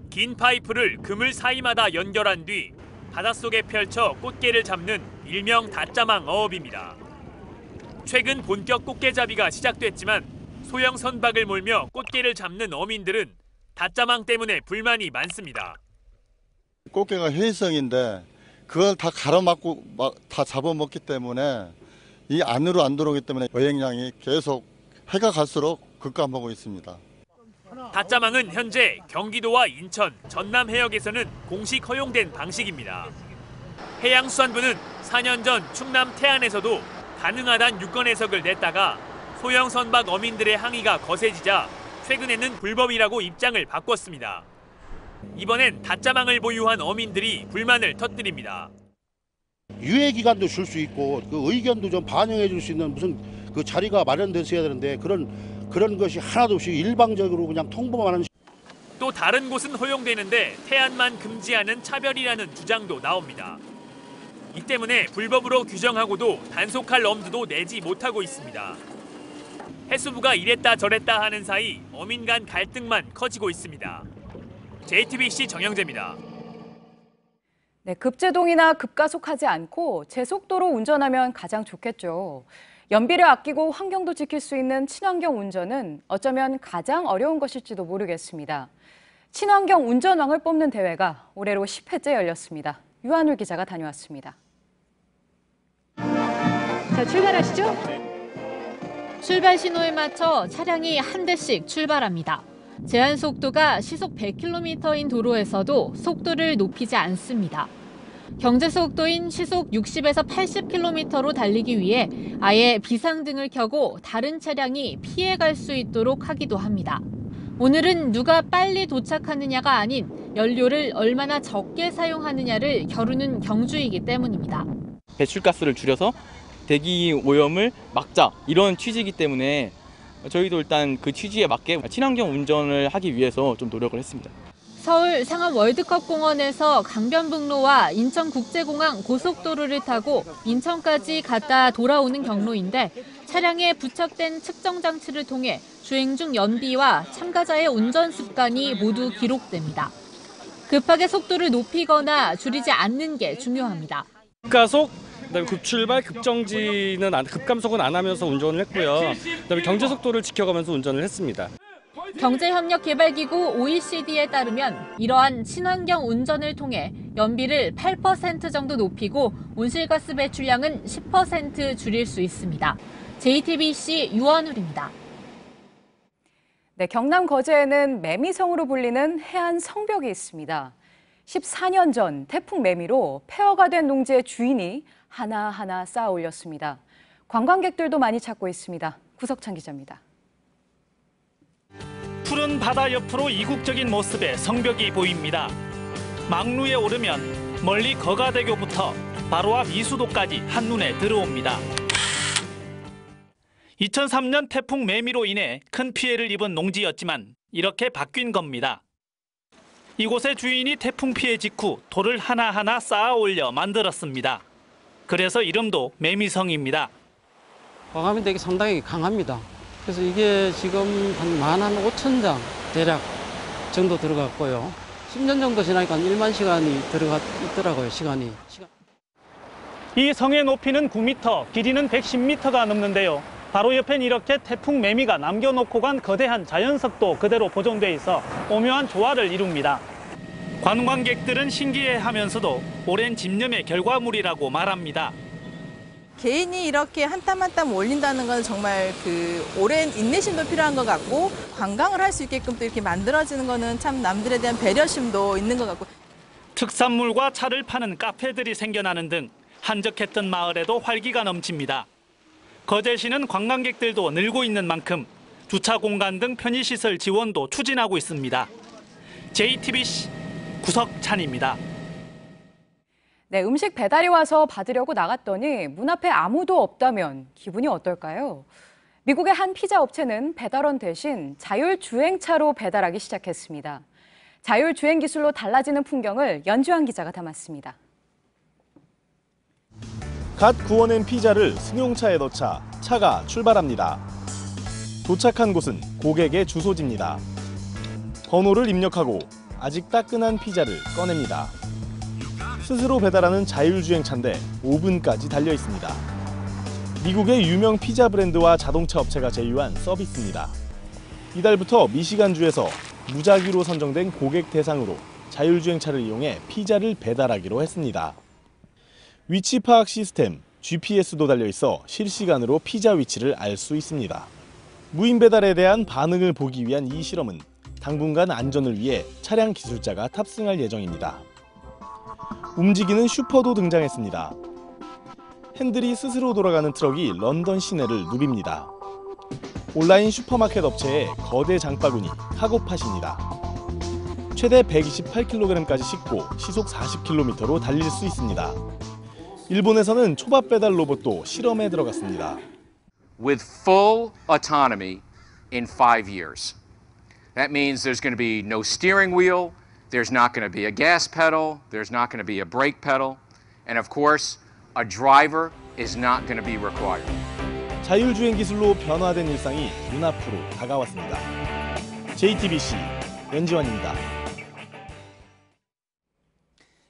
긴 파이프를 그물 사이마다 연결한 뒤 바닷속에 펼쳐 꽃게를 잡는 일명 닷자망 어업입니다. 최근 본격 꽃게잡이가 시작됐지만 소형 선박을 몰며 꽃게를 잡는 어민들은 닷자망 때문에 불만이 많습니다. 꽃게가 해성인데 그걸 다 가로막고 다 잡아먹기 때문에 이 안으로 안 들어오기 때문에 여행량이 계속 해가 갈수록 급감하고 있습니다. 닷자망은 현재 경기도와 인천, 전남 해역에서는 공식 허용된 방식입니다. 해양수산부는 4년 전 충남 태안에서도 가능하다는 유권 해석을 냈다가 소형 선박 어민들의 항의가 거세지자 최근에는 불법이라고 입장을 바꿨습니다. 이번엔 닷자망을 보유한 어민들이 불만을 터뜨립니다. 유예 기간도 줄 수 있고 그 의견도 좀 반영해 줄 수 있는 무슨 그 자리가 마련됐어야 되는데 그런 것이 하나도 없이 일방적으로 그냥 통보만 하는. 또 다른 곳은 허용되는데 태안만 금지하는 차별이라는 주장도 나옵니다. 이 때문에 불법으로 규정하고도 단속할 엄두도 내지 못하고 있습니다. 해수부가 이랬다 저랬다 하는 사이 어민 간 갈등만 커지고 있습니다. JTBC 정영재입니다. 네, 급제동이나 급가속하지 않고 제속도로 운전하면 가장 좋겠죠. 연비를 아끼고 환경도 지킬 수 있는 친환경 운전은 어쩌면 가장 어려운 것일지도 모르겠습니다. 친환경 운전왕을 뽑는 대회가 올해로 10회째 열렸습니다. 유한울 기자가 다녀왔습니다. 자, 출발하시죠. 출발 신호에 맞춰 차량이 한 대씩 출발합니다. 제한 속도가 시속 100km인 도로에서도 속도를 높이지 않습니다. 경제 속도인 시속 60에서 80km로 달리기 위해 아예 비상등을 켜고 다른 차량이 피해갈 수 있도록 하기도 합니다. 오늘은 누가 빨리 도착하느냐가 아닌 연료를 얼마나 적게 사용하느냐를 겨루는 경주이기 때문입니다. 배출가스를 줄여서 대기 오염을 막자 이런 취지이기 때문에 저희도 일단 그 취지에 맞게 친환경 운전을 하기 위해서 좀 노력을 했습니다. 서울 상암 월드컵공원에서 강변북로와 인천국제공항 고속도로를 타고 인천까지 갔다 돌아오는 경로인데 차량에 부착된 측정 장치를 통해 주행 중 연비와 참가자의 운전 습관이 모두 기록됩니다. 급하게 속도를 높이거나 줄이지 않는 게 중요합니다. 급가속, 그다음에 급출발, 급정지는 급감속은 안 하면서 운전을 했고요. 그다음에 경제 속도를 지켜가면서 운전을 했습니다. 경제협력개발기구 OECD에 따르면 이러한 친환경 운전을 통해 연비를 8% 정도 높이고 온실가스 배출량은 10% 줄일 수 있습니다. JTBC 유원울입니다. 네, 경남 거제에는 매미성으로 불리는 해안 성벽이 있습니다. 14년 전 태풍 매미로 폐허가 된 농지의 주인이 하나하나 쌓아 올렸습니다. 관광객들도 많이 찾고 있습니다. 구석찬 기자입니다. 푸른 바다 옆으로 이국적인 모습의 성벽이 보입니다. 막루에 오르면 멀리 거가대교부터 바로 앞 이수도까지 한눈에 들어옵니다. 2003년 태풍 매미로 인해 큰 피해를 입은 농지였지만 이렇게 바뀐 겁니다. 이곳의 주인이 태풍 피해 직후 돌을 하나하나 쌓아 올려 만들었습니다. 그래서 이름도 매미성입니다. 광합이 되게 상당히 강합니다. 그래서 이게 지금 한 15,000장 대략 정도 들어갔고요. 10년 정도 지나니까 1만 시간이 들어가 있더라고요, 시간이. 이 성의 높이는 9m, 길이는 110m가 넘는데요. 바로 옆엔 이렇게 태풍 매미가 남겨놓고 간 거대한 자연석도 그대로 보존돼 있어 오묘한 조화를 이룹니다. 관광객들은 신기해하면서도 오랜 집념의 결과물이라고 말합니다. 개인이 이렇게 한 땀 한 땀 올린다는 건 정말 오랜 인내심도 필요한 것 같고 관광을 할 수 있게끔 또 이렇게 만들어지는 거는 참 남들에 대한 배려심도 있는 것 같고. 특산물과 차를 파는 카페들이 생겨나는 등 한적했던 마을에도 활기가 넘칩니다. 거제시는 관광객들도 늘고 있는 만큼 주차 공간 등 편의시설 지원도 추진하고 있습니다. JTBC 구석찬입니다. 네, 음식 배달이 와서 받으려고 나갔더니 문 앞에 아무도 없다면 기분이 어떨까요? 미국의 한 피자 업체는 배달원 대신 자율주행차로 배달하기 시작했습니다. 자율주행 기술로 달라지는 풍경을 연주한 기자가 담았습니다. 갓 구워낸 피자를 승용차에 넣자 차가 출발합니다. 도착한 곳은 고객의 주소지입니다. 번호를 입력하고 아직 따끈한 피자를 꺼냅니다. 스스로 배달하는 자율주행차인데 5분까지 달려 있습니다. 미국의 유명 피자 브랜드와 자동차 업체가 제휴한 서비스입니다. 이달부터 미시간주에서 무작위로 선정된 고객 대상으로 자율주행차를 이용해 피자를 배달하기로 했습니다. 위치 파악 시스템 GPS도 달려 있어 실시간으로 피자 위치를 알 수 있습니다. 무인 배달에 대한 반응을 보기 위한 이 실험은 당분간 안전을 위해 차량 기술자가 탑승할 예정입니다. 움직이는 슈퍼도 등장했습니다. 핸들이 스스로 돌아가는 트럭이 런던 시내를 누빕니다. 온라인 슈퍼마켓 업체의 거대 장바구니 카고팟입니다. 최대 128kg까지 싣고 시속 40km로 달릴 수 있습니다. 일본에서는 초밥 배달 로봇도 실험에 들어갔습니다. With full autonomy in 5 years. That means there's going to be no steering wheel, there's not going to be a gas pedal, there's not going to be a brake pedal, and of course, a driver is not going to be required. 자율주행 기술로 변화된 일상이 눈앞으로 다가왔습니다. JTBC 연지환입니다.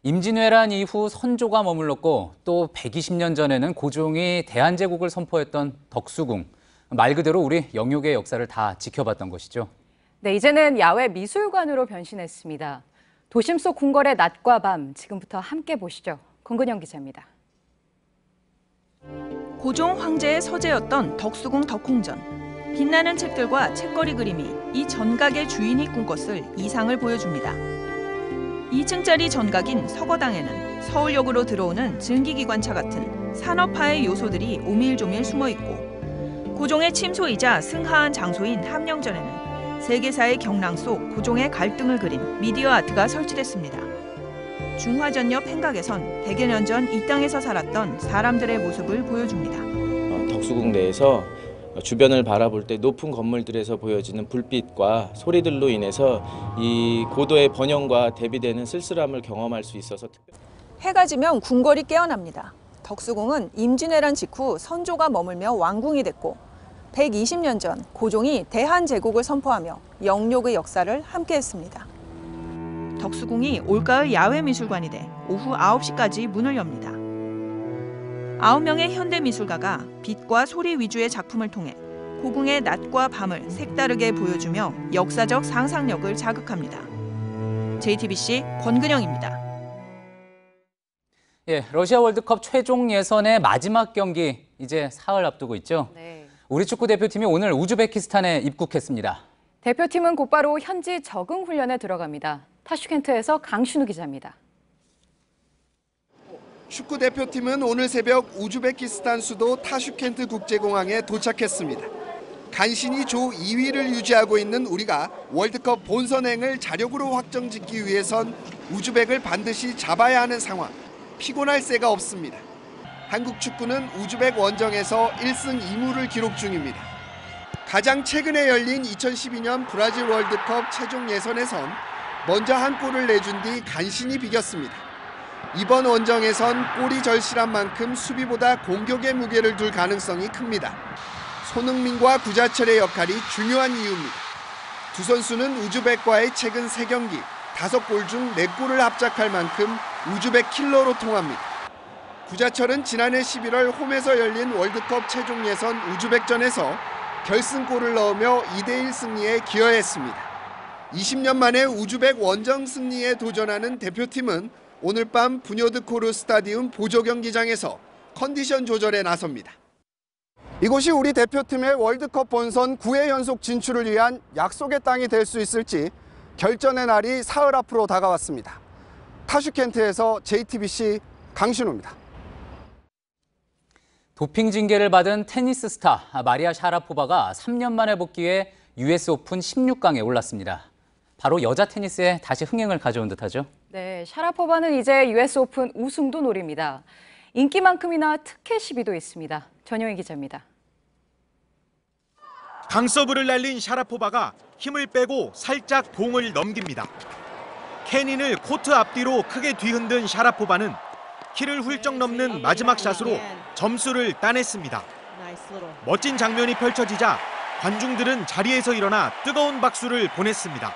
임진왜란 이후 선조가 머물렀고 또 120년 전에는 고종이 대한제국을 선포했던 덕수궁. 말 그대로 우리 영육의 역사를 다 지켜봤던 것이죠. 네, 이제는 야외 미술관으로 변신했습니다. 도심 속 궁궐의 낮과 밤, 지금부터 함께 보시죠. 권근영 기자입니다. 고종 황제의 서재였던 덕수궁 덕홍전. 빛나는 책들과 책거리 그림이 이 전각의 주인이 꿈꿨을 이상을 보여줍니다. 2층짜리 전각인 서거당에는 서울역으로 들어오는 증기기관차 같은 산업화의 요소들이 오밀조밀 숨어있고 고종의 침소이자 승하한 장소인 함령전에는 세계사의 경랑 속 고종의 갈등을 그린 미디어 아트가 설치됐습니다. 중화전 옆 행각에선 100여 년 전 이 땅에서 살았던 사람들의 모습을 보여줍니다. 덕수궁 내에서 주변을 바라볼 때 높은 건물들에서 보여지는 불빛과 소리들로 인해서 이 고도의 번영과 대비되는 쓸쓸함을 경험할 수 있어서 해가 지면 궁궐이 깨어납니다. 덕수궁은 임진왜란 직후 선조가 머물며 왕궁이 됐고 120년 전 고종이 대한제국을 선포하며 영욕의 역사를 함께했습니다. 덕수궁이 올가을 야외미술관이 돼 오후 9시까지 문을 엽니다. 9명의 현대미술가가 빛과 소리 위주의 작품을 통해 고궁의 낮과 밤을 색다르게 보여주며 역사적 상상력을 자극합니다. JTBC 권근영입니다. 예, 러시아 월드컵 최종 예선의 마지막 경기 이제 사흘 앞두고 있죠. 네. 우리 축구 대표팀이 오늘 우즈베키스탄에 입국했습니다. 대표팀은 곧바로 현지 적응 훈련에 들어갑니다. 타슈켄트에서 강신우 기자입니다. 축구 대표팀은 오늘 새벽 우즈베키스탄 수도 타슈켄트 국제공항에 도착했습니다. 간신히 조 2위를 유지하고 있는 우리가 월드컵 본선행을 자력으로 확정짓기 위해선 우즈벡을 반드시 잡아야 하는 상황. 피곤할 새가 없습니다. 한국 축구는 우즈벡 원정에서 1승 2무를 기록 중입니다. 가장 최근에 열린 2012년 브라질 월드컵 최종 예선에선 먼저 한 골을 내준 뒤 간신히 비겼습니다. 이번 원정에선 골이 절실한 만큼 수비보다 공격의 무게를 둘 가능성이 큽니다. 손흥민과 구자철의 역할이 중요한 이유입니다. 두 선수는 우즈벡과의 최근 3경기 5골 중 4골을 합작할 만큼 우즈벡 킬러로 통합니다. 구자철은 지난해 11월 홈에서 열린 월드컵 최종 예선 우즈벡전에서 결승골을 넣으며 2대1 승리에 기여했습니다. 20년 만에 우즈벡 원정 승리에 도전하는 대표팀은 오늘 밤 부뇨드코르 스타디움 보조경기장에서 컨디션 조절에 나섭니다. 이곳이 우리 대표팀의 월드컵 본선 9회 연속 진출을 위한 약속의 땅이 될 수 있을지 결전의 날이 사흘 앞으로 다가왔습니다. 타슈켄트에서 JTBC 강신우입니다. 도핑 징계를 받은 테니스 스타 마리아 샤라포바가 3년 만에 복귀해 US 오픈 16강에 올랐습니다. 바로 여자 테니스에 다시 흥행을 가져온 듯하죠. 네, 샤라포바는 이제 US 오픈 우승도 노립니다. 인기만큼이나 특혜 시비도 있습니다. 전영희 기자입니다. 강서브를 날린 샤라포바가 힘을 빼고 살짝 공을 넘깁니다. 캐닌을 코트 앞뒤로 크게 뒤흔든 샤라포바는 키를 훌쩍 넘는 마지막 샷으로 점수를 따냈습니다. 멋진 장면이 펼쳐지자 관중들은 자리에서 일어나 뜨거운 박수를 보냈습니다.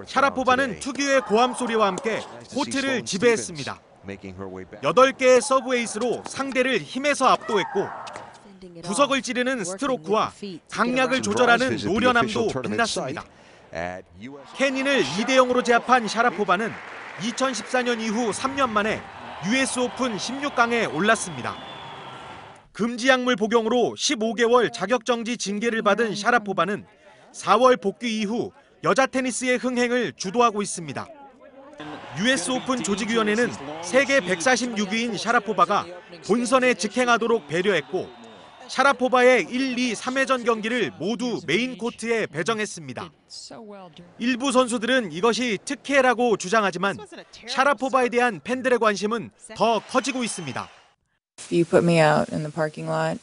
샤라포바는 특유의 고함 소리와 함께 코트를 지배했습니다. 8개의 서브 에이스로 상대를 힘에서 압도했고 구석을 찌르는 스트로크와 강약을 조절하는 노련함도 빛났습니다. 캐닌을 2대0으로 제압한 샤라포바는 2014년 이후 3년 만에 US 오픈 16강에 올랐습니다. 금지 약물 복용으로 15개월 자격정지 징계를 받은 샤라포바는 4월 복귀 이후 여자 테니스의 흥행을 주도하고 있습니다. US 오픈 조직위원회는 세계 146위인 샤라포바가 본선에 직행하도록 배려했고 샤라포바의 1, 2, 3회전 경기를 모두 메인 코트에 배정했습니다. 일부 선수들은 이것이 특혜라고 주장하지만 샤라포바에 대한 팬들의 관심은 더 커지고 있습니다. If you put me out in the parking lot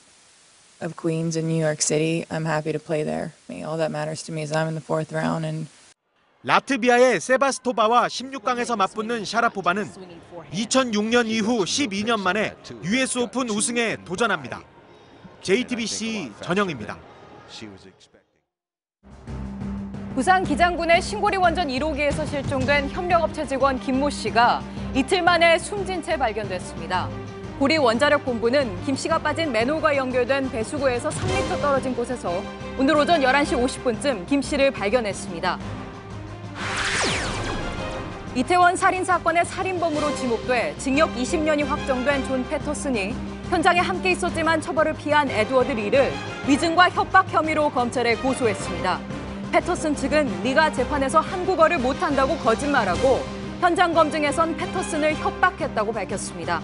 of Queens in New York City, I'm happy to play there. All that matters to me is I'm in the 4th round and 라트비아의 세바스토바와 16강에서 맞붙는 샤라포바는 2006년 이후 12년 만에 US 오픈 우승에 도전합니다. JTBC 전영입니다. 부산 기장군의 신고리 원전 1호기에서 실종된 협력업체 직원 김모 씨가 이틀 만에 숨진 채 발견됐습니다. 고리 원자력 본부는 김 씨가 빠진 맨홀과 연결된 배수구에서 3m 떨어진 곳에서 오늘 오전 11시 50분쯤 김 씨를 발견했습니다. 이태원 살인 사건의 살인범으로 지목돼 징역 20년이 확정된 존 패터슨이 현장에 함께 있었지만 처벌을 피한 에드워드 리를 위증과 협박 혐의로 검찰에 고소했습니다. 패터슨 측은 리가 재판에서 한국어를 못한다고 거짓말하고 현장 검증에선 패터슨을 협박했다고 밝혔습니다.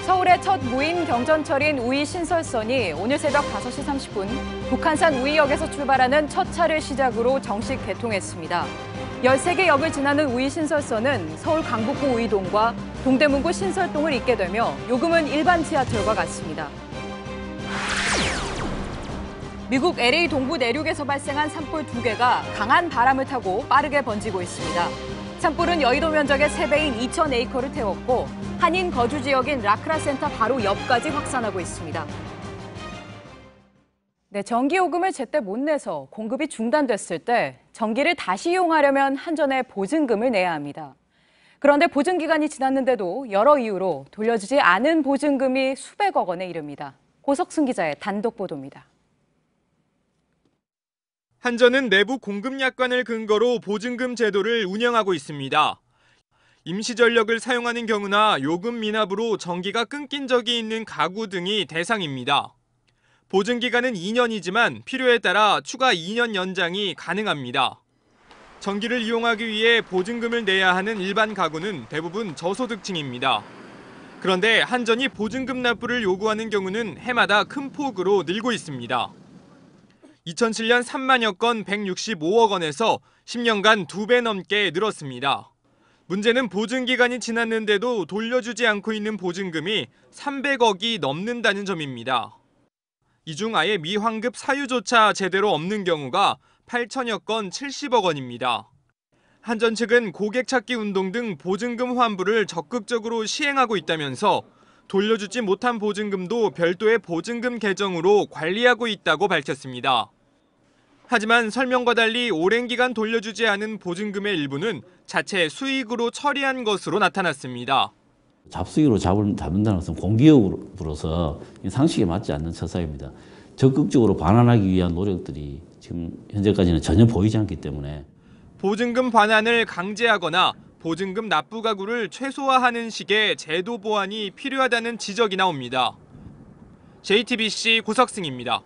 서울의 첫 무인 경전철인 우이 신설선이 오늘 새벽 5시 30분 북한산 우이역에서 출발하는 첫 차를 시작으로 정식 개통했습니다. 13개 역을 지나는 우이 신설선은 서울 강북구 우이동과 동대문구 신설동을 잇게 되며 요금은 일반 지하철과 같습니다. 미국 LA 동부 내륙에서 발생한 산불 2개가 강한 바람을 타고 빠르게 번지고 있습니다. 산불은 여의도 면적의 3배인 2,000에이커를 태웠고 한인 거주 지역인 라크라 센터 바로 옆까지 확산하고 있습니다. 네, 전기요금을 제때 못 내서 공급이 중단됐을 때 전기를 다시 이용하려면 한전에 보증금을 내야 합니다. 그런데 보증기간이 지났는데도 여러 이유로 돌려주지 않은 보증금이 수백억 원에 이릅니다. 고석승 기자의 단독 보도입니다. 한전은 내부 공급 약관을 근거로 보증금 제도를 운영하고 있습니다. 임시전력을 사용하는 경우나 요금 미납으로 전기가 끊긴 적이 있는 가구 등이 대상입니다. 보증기간은 2년이지만 필요에 따라 추가 2년 연장이 가능합니다. 전기를 이용하기 위해 보증금을 내야 하는 일반 가구는 대부분 저소득층입니다. 그런데 한전이 보증금 납부를 요구하는 경우는 해마다 큰 폭으로 늘고 있습니다. 2007년 3만여 건 165억 원에서 10년간 2배 넘게 늘었습니다. 문제는 보증기간이 지났는데도 돌려주지 않고 있는 보증금이 300억이 넘는다는 점입니다. 이 중 아예 미환급 사유조차 제대로 없는 경우가 8천여 건 70억 원입니다. 한전 측은 고객 찾기 운동 등 보증금 환불을 적극적으로 시행하고 있다면서 돌려주지 못한 보증금도 별도의 보증금 계정으로 관리하고 있다고 밝혔습니다. 하지만 설명과 달리 오랜 기간 돌려주지 않은 보증금의 일부는 자체 수익으로 처리한 것으로 나타났습니다. 잡수익으로 잡는다는 것은 공기업으로서 상식에 맞지 않는 처사입니다. 적극적으로 반환하기 위한 노력들이 지금 현재까지는 전혀 보이지 않기 때문에 보증금 반환을 강제하거나 보증금 납부 가구를 최소화하는 식의 제도 보완이 필요하다는 지적이 나옵니다. JTBC 고석승입니다.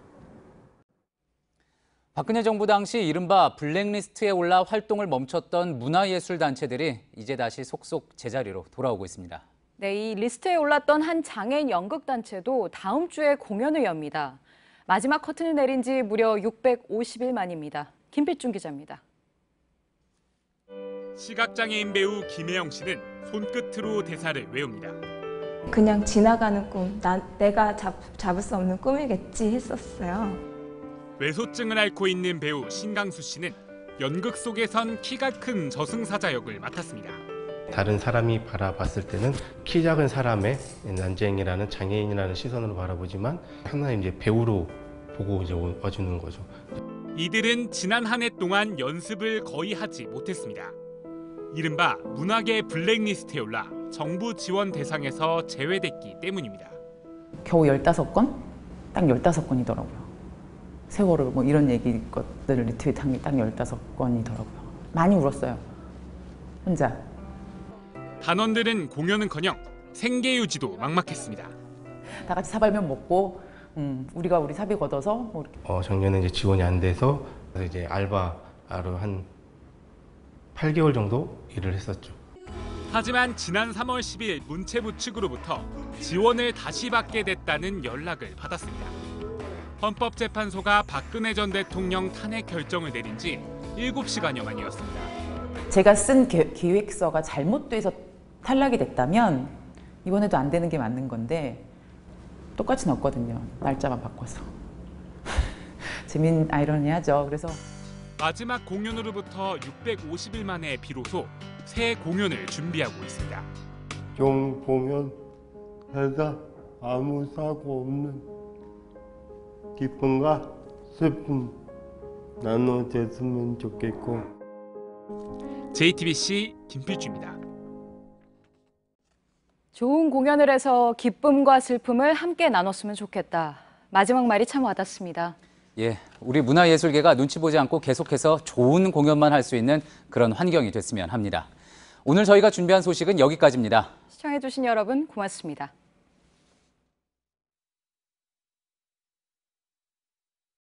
박근혜 정부 당시 이른바 블랙리스트에 올라 활동을 멈췄던 문화예술단체들이 이제 다시 속속 제자리로 돌아오고 있습니다. 네, 이 리스트에 올랐던 한 장애인 연극단체도 다음 주에 공연을 엽니다. 마지막 커튼을 내린 지 무려 650일 만입니다. 김필중 기자입니다. 시각장애인 배우 김혜영 씨는 손끝으로 대사를 외웁니다. 그냥 지나가는 꿈, 내가 잡을 수 없는 꿈이겠지 했었어요. 외소증을 앓고 있는 배우 신강수 씨는 연극 속에선 키가 큰 저승사자 역을 맡았습니다. 다른 사람이 바라봤을 때는 키 작은 사람의 난쟁이라는 장애인이라는 시선으로 바라보지만 하나의 이제 배우로 보고 이제 와주는 거죠. 이들은 지난 한 해 동안 연습을 거의 하지 못했습니다. 이른바 문화계 블랙리스트에 올라 정부 지원 대상에서 제외됐기 때문입니다. 겨우 15건? 딱 15건이더라고요. 세월호 뭐 이런 얘기 것들을 리트윗한 게 딱 15건이더라고요. 많이 울었어요. 혼자. 단원들은 공연은커녕 생계 유지도 막막했습니다. 다 같이 사발면 먹고 우리가 우리 사비 걷어서 뭐 이렇게. 작년에 이제 지원이 안 돼서 이제 알바로 한 8개월 정도 일을 했었죠. 하지만 지난 3월 10일 문체부 측으로부터 지원을 다시 받게 됐다는 연락을 받았습니다. 헌법재판소가 박근혜 전 대통령 탄핵 결정을 내린 지 7시간여 만이었습니다. 제가 쓴 기획서가 잘못돼서 탈락이 됐다면 이번에도 안 되는 게 맞는 건데 똑같이 넣었거든요. 날짜만 바꿔서. 재미있는 아이러니하죠. 그래서 마지막 공연으로부터 650일 만에 비로소 새 공연을 준비하고 있습니다. 좀 보면 해서 아무 사고 없는 기쁨과 슬픔 나눠졌으면 좋겠고. JTBC 김필주입니다. 좋은 공연을 해서 기쁨과 슬픔을 함께 나눴으면 좋겠다. 마지막 말이 참 와닿습니다. 예, 우리 문화예술계가 눈치 보지 않고 계속해서 좋은 공연만 할 수 있는 그런 환경이 됐으면 합니다. 오늘 저희가 준비한 소식은 여기까지입니다. 시청해주신 여러분 고맙습니다.